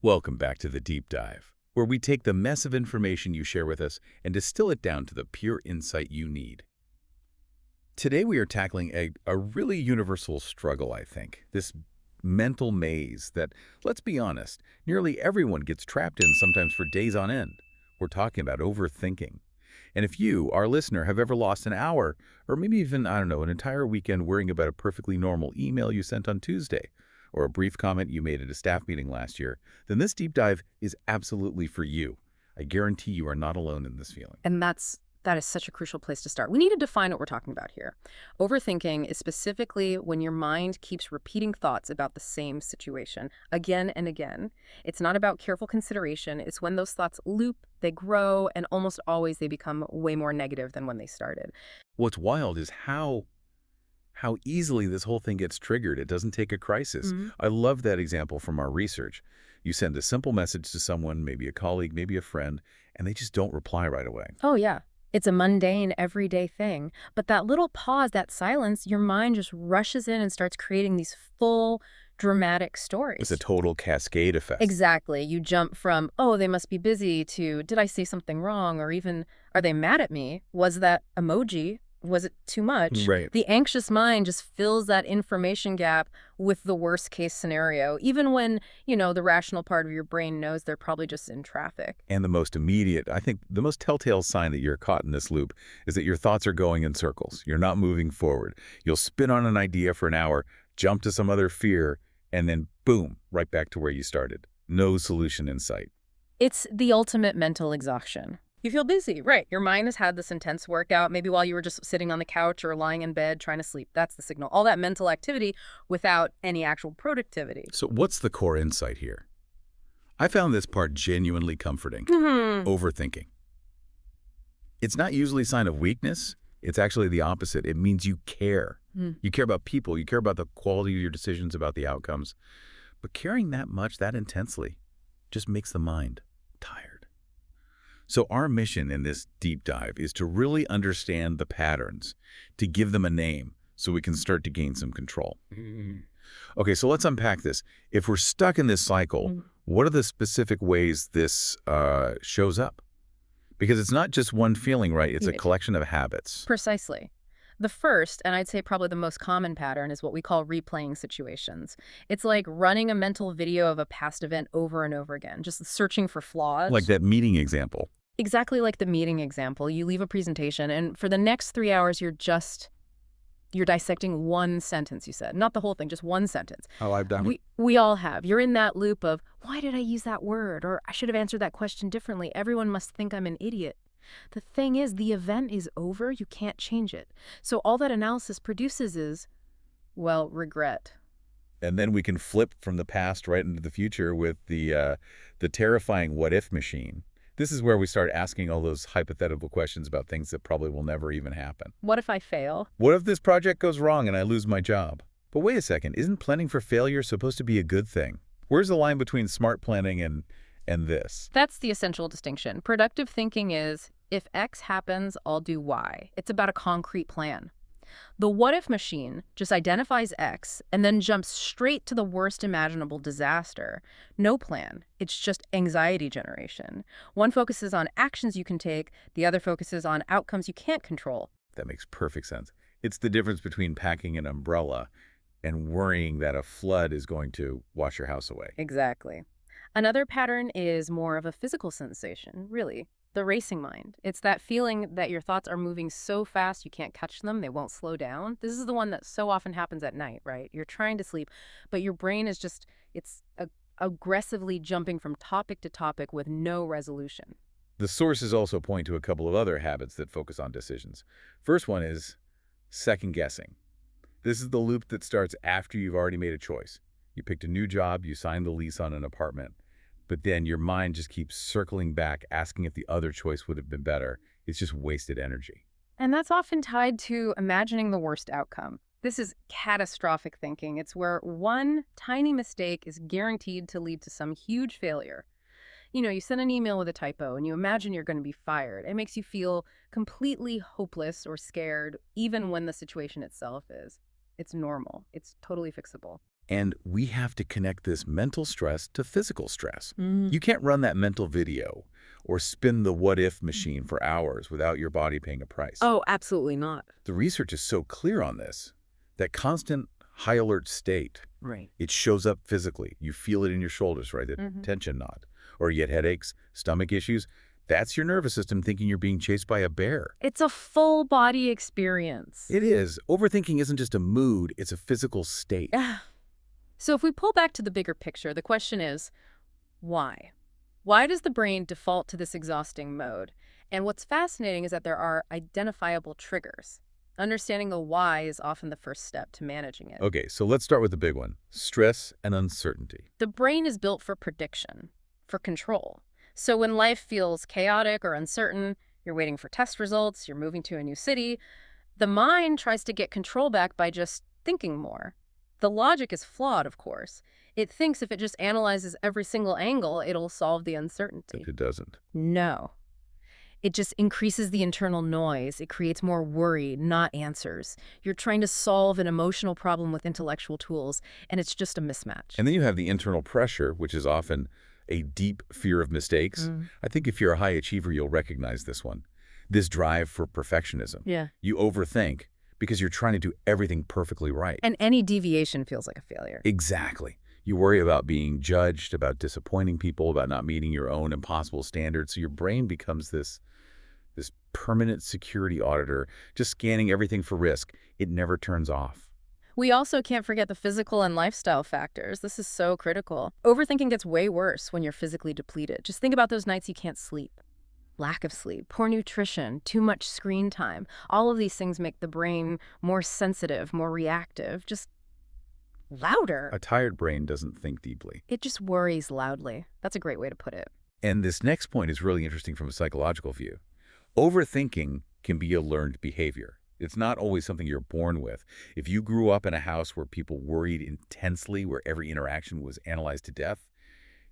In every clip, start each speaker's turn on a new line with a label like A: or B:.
A: Welcome back to the Deep Dive, where we take the mess of information you share with us and distill it down to the pure insight you need. Today we are tackling a really universal struggle, I think, this mental maze that, let's be honest, nearly everyone gets trapped in sometimes for days on end. We're talking about overthinking. And if you, our listener, have ever lost an hour, or maybe even, I don't know, an entire weekend worrying about a perfectly normal email you sent on Tuesday, or a brief comment you made at a staff meeting last year, then this deep dive is absolutely for you. I guarantee you are not alone in this feeling.
B: And that is such a crucial place to start. We need to define what we're talking about here. Overthinking is specifically when your mind keeps repeating thoughts about the same situation again and again. It's not about careful consideration. It's when those thoughts loop, they grow, and almost always they become way more negative than when they started.
A: What's wild is how easily this whole thing gets triggered. It doesn't take a crisis. I love that example from our research. You send a simple message to someone, maybe a colleague, maybe a friend, and they just don't reply right away.
B: Oh, yeah. It's a mundane, everyday thing. But that little pause, that silence, your mind just rushes in and starts creating these full, dramatic stories.
A: It's a total cascade effect.
B: Exactly. You jump from, oh, they must be busy, to, did I say something wrong? Or even, are they mad at me? Was that emoji? Was it too much?
A: Right.
B: The anxious mind just fills that information gap with the worst case scenario, even when, the rational part of your brain knows they're probably just in traffic.
A: And the most immediate, I think the most telltale sign that you're caught in this loop is that your thoughts are going in circles. You're not moving forward. You'll spin on an idea for an hour, jump to some other fear, and then boom, right back to where you started. No solution in sight.
B: It's the ultimate mental exhaustion. You feel busy, right? Your mind has had this intense workout, maybe while you were just sitting on the couch or lying in bed trying to sleep. That's the signal. All that mental activity without any actual productivity.
A: So what's the core insight here? I found this part genuinely comforting. Overthinking. It's not usually a sign of weakness. It's actually the opposite. It means you care. You care about people. You care about the quality of your decisions, about the outcomes. But caring that much, that intensely, just makes the mind tired. So our mission in this deep dive is to really understand the patterns, to give them a name so we can start to gain some control. Okay, so let's unpack this. If we're stuck in this cycle, what are the specific ways this shows up? Because it's not just one feeling, right? It's a collection of habits.
B: Precisely. The first, and I'd say probably the most common pattern, is what we call replaying situations. It's like running a mental video of a past event over and over again, just searching for flaws.
A: Like that meeting example.
B: Exactly like the meeting example. You leave a presentation, and for the next 3 hours, you're dissecting one sentence, you said. Not the whole thing, just one sentence.
A: Oh, I've done it.
B: We all have. You're in that loop of, why did I use that word? Or I should have answered that question differently. Everyone must think I'm an idiot. The thing is, the event is over. You can't change it. So all that analysis produces is, well, regret.
A: And then we can flip from the past right into the future with the terrifying what-if machine. This is where we start asking all those hypothetical questions about things that probably will never even happen.
B: What if I fail?
A: What if this project goes wrong and I lose my job? But wait a second, isn't planning for failure supposed to be a good thing? Where's the line between smart planning and this?
B: That's the essential distinction. Productive thinking is, if X happens, I'll do Y. It's about a concrete plan. The what-if machine just identifies X and then jumps straight to the worst imaginable disaster. No plan. It's just anxiety generation. One focuses on actions you can take. The other focuses on outcomes you can't control.
A: That makes perfect sense. It's the difference between packing an umbrella and worrying that a flood is going to wash your house away.
B: Exactly. Another pattern is more of a physical sensation, really. The racing mind. It's that feeling that your thoughts are moving so fast you can't catch them, they won't slow down. This is the one that so often happens at night, right? You're trying to sleep, but your brain is just, aggressively jumping from topic to topic with no resolution.
A: The sources also point to a couple of other habits that focus on decisions. First one is second guessing. This is the loop that starts after you've already made a choice. You picked a new job, you signed the lease on an apartment. But then your mind just keeps circling back, asking if the other choice would have been better. It's just wasted energy.
B: And that's often tied to imagining the worst outcome. This is catastrophic thinking. It's where one tiny mistake is guaranteed to lead to some huge failure. You send an email with a typo and you imagine you're going to be fired. It makes you feel completely hopeless or scared, even when the situation itself is. It's normal. It's totally fixable.
A: And we have to connect this mental stress to physical stress.
B: Mm.
A: You can't run that mental video or spin the what-if machine for hours without your body paying a price.
B: Oh, absolutely not.
A: The research is so clear on this, that constant high alert state,
B: Right.
A: it shows up physically. You feel it in your shoulders, right? The tension knot. Or you get headaches, stomach issues. That's your nervous system thinking you're being chased by a bear.
B: It's a full body experience.
A: It is. Overthinking isn't just a mood, it's a physical state.
B: So if we pull back to the bigger picture, the question is, why? Why does the brain default to this exhausting mode? And what's fascinating is that there are identifiable triggers. Understanding the why is often the first step to managing it.
A: Okay, so let's start with the big one, stress and uncertainty.
B: The brain is built for prediction, for control. So when life feels chaotic or uncertain, you're waiting for test results, you're moving to a new city, the mind tries to get control back by just thinking more. The logic is flawed, of course. It thinks if it just analyzes every single angle, it'll solve the uncertainty.
A: But it doesn't.
B: No. It just increases the internal noise. It creates more worry, not answers. You're trying to solve an emotional problem with intellectual tools, and it's just a mismatch.
A: And then you have the internal pressure, which is often a deep fear of mistakes. I think if you're a high achiever, you'll recognize this one. This drive for perfectionism.
B: Yeah.
A: You overthink because you're trying to do everything perfectly right.
B: And any deviation feels like a failure.
A: Exactly. You worry about being judged, about disappointing people, about not meeting your own impossible standards. So your brain becomes this permanent security auditor, just scanning everything for risk. It never turns off.
B: We also can't forget the physical and lifestyle factors. This is so critical. Overthinking gets way worse when you're physically depleted. Just think about those nights you can't sleep. Lack of sleep, poor nutrition, too much screen time. All of these things make the brain more sensitive, more reactive, just louder.
A: A tired brain doesn't think deeply.
B: It just worries loudly. That's a great way to put it.
A: And this next point is really interesting from a psychological view. Overthinking can be a learned behavior. It's not always something you're born with. If you grew up in a house where people worried intensely, where every interaction was analyzed to death,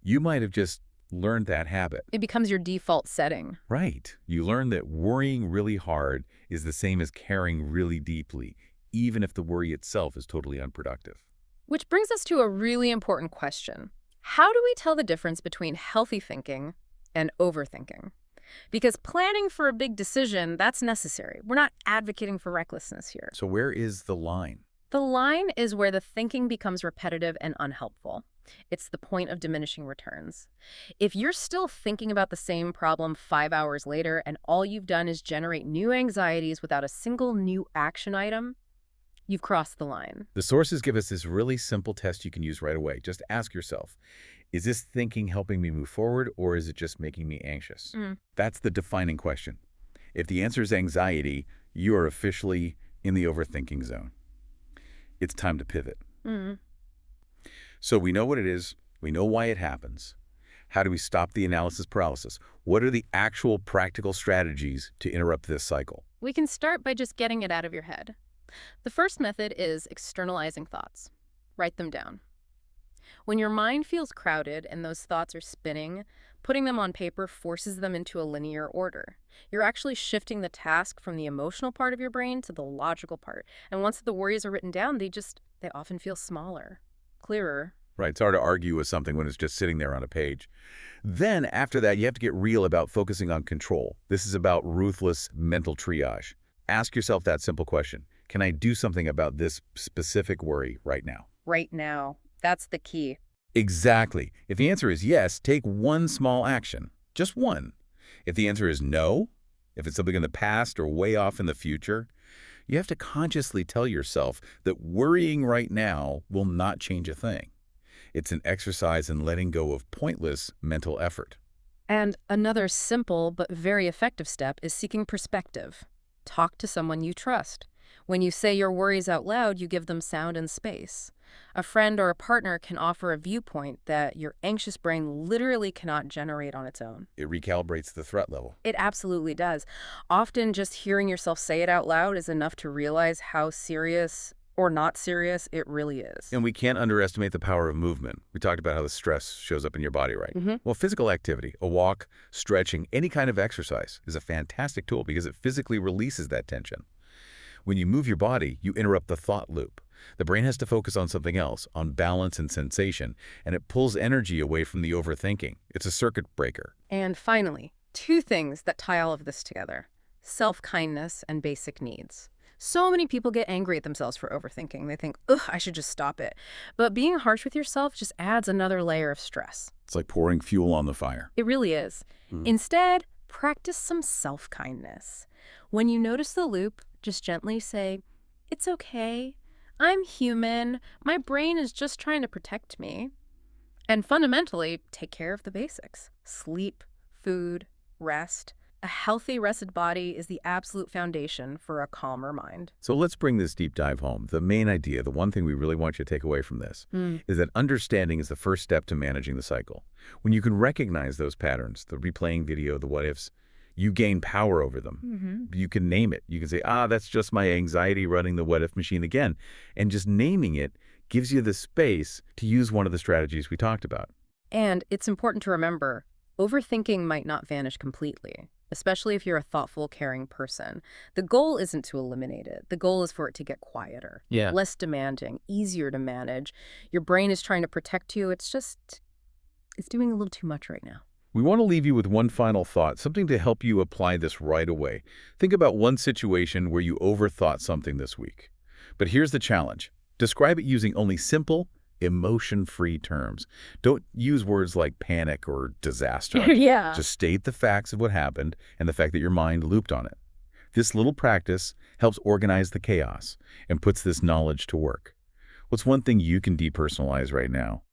A: you might have just learned that habit.
B: It becomes your default setting.
A: Right. You learn that worrying really hard is the same as caring really deeply, even if the worry itself is totally unproductive.
B: Which brings us to a really important question. How do we tell the difference between healthy thinking and overthinking? Because planning for a big decision, that's necessary. We're not advocating for recklessness here.
A: So where is the line?
B: The line is where the thinking becomes repetitive and unhelpful. It's the point of diminishing returns. If you're still thinking about the same problem 5 hours later and all you've done is generate new anxieties without a single new action item, you've crossed the line.
A: The sources give us this really simple test you can use right away. Just ask yourself, is this thinking helping me move forward, or is it just making me anxious? That's the defining question. If the answer is anxiety, you are officially in the overthinking zone. It's time to pivot. So we know what it is. We know why it happens. How do we stop the analysis paralysis? What are the actual practical strategies to interrupt this cycle?
B: We can start by just getting it out of your head. The first method is externalizing thoughts. Write them down. When your mind feels crowded and those thoughts are spinning, putting them on paper forces them into a linear order. You're actually shifting the task from the emotional part of your brain to the logical part. And once the worries are written down, they often feel smaller, clearer.
A: Right, it's hard to argue with something when it's just sitting there on a page. Then, after that, you have to get real about focusing on control. This is about ruthless mental triage. Ask yourself that simple question. Can I do something about this specific worry right now?
B: Right now. That's the key.
A: Exactly. If the answer is yes, take one small action. Just one. If the answer is no, if it's something in the past or way off in the future, you have to consciously tell yourself that worrying right now will not change a thing. It's an exercise in letting go of pointless mental effort.
B: And another simple but very effective step is seeking perspective. Talk to someone you trust. When you say your worries out loud, you give them sound and space. A friend or a partner can offer a viewpoint that your anxious brain literally cannot generate on its own.
A: It recalibrates the threat level.
B: It absolutely does. Often just hearing yourself say it out loud is enough to realize how serious or not serious it really is.
A: And we can't underestimate the power of movement. We talked about how the stress shows up in your body, right? Well, physical activity, a walk, stretching, any kind of exercise is a fantastic tool because it physically releases that tension. When you move your body, you interrupt the thought loop. The brain has to focus on something else, on balance and sensation, and it pulls energy away from the overthinking. It's a circuit breaker.
B: And finally, two things that tie all of this together: self-kindness and basic needs. So many people get angry at themselves for overthinking. They think, ugh, I should just stop it. But being harsh with yourself just adds another layer of stress.
A: It's like pouring fuel on the fire.
B: It really is. Instead, practice some self-kindness. When you notice the loop, just gently say, it's okay. I'm human. My brain is just trying to protect me. And fundamentally, take care of the basics. Sleep, food, rest. A healthy, rested body is the absolute foundation for a calmer mind.
A: So let's bring this deep dive home. The main idea, the one thing we really want you to take away from this, is that understanding is the first step to managing the cycle. When you can recognize those patterns, the replaying video, the what-ifs, you gain power over them. You can name it. You can say, that's just my anxiety running the what-if machine again. And just naming it gives you the space to use one of the strategies we talked about.
B: And it's important to remember, overthinking might not vanish completely, especially if you're a thoughtful, caring person. The goal isn't to eliminate it. The goal is for it to get quieter, less demanding, easier to manage. Your brain is trying to protect you. It's doing a little too much right now.
A: We want to leave you with one final thought, something to help you apply this right away. Think about one situation where you overthought something this week. But here's the challenge. Describe it using only simple, emotion-free terms. Don't use words like panic or disaster. Just state the facts of what happened and the fact that your mind looped on it. This little practice helps organize the chaos and puts this knowledge to work. What's one thing you can depersonalize right now?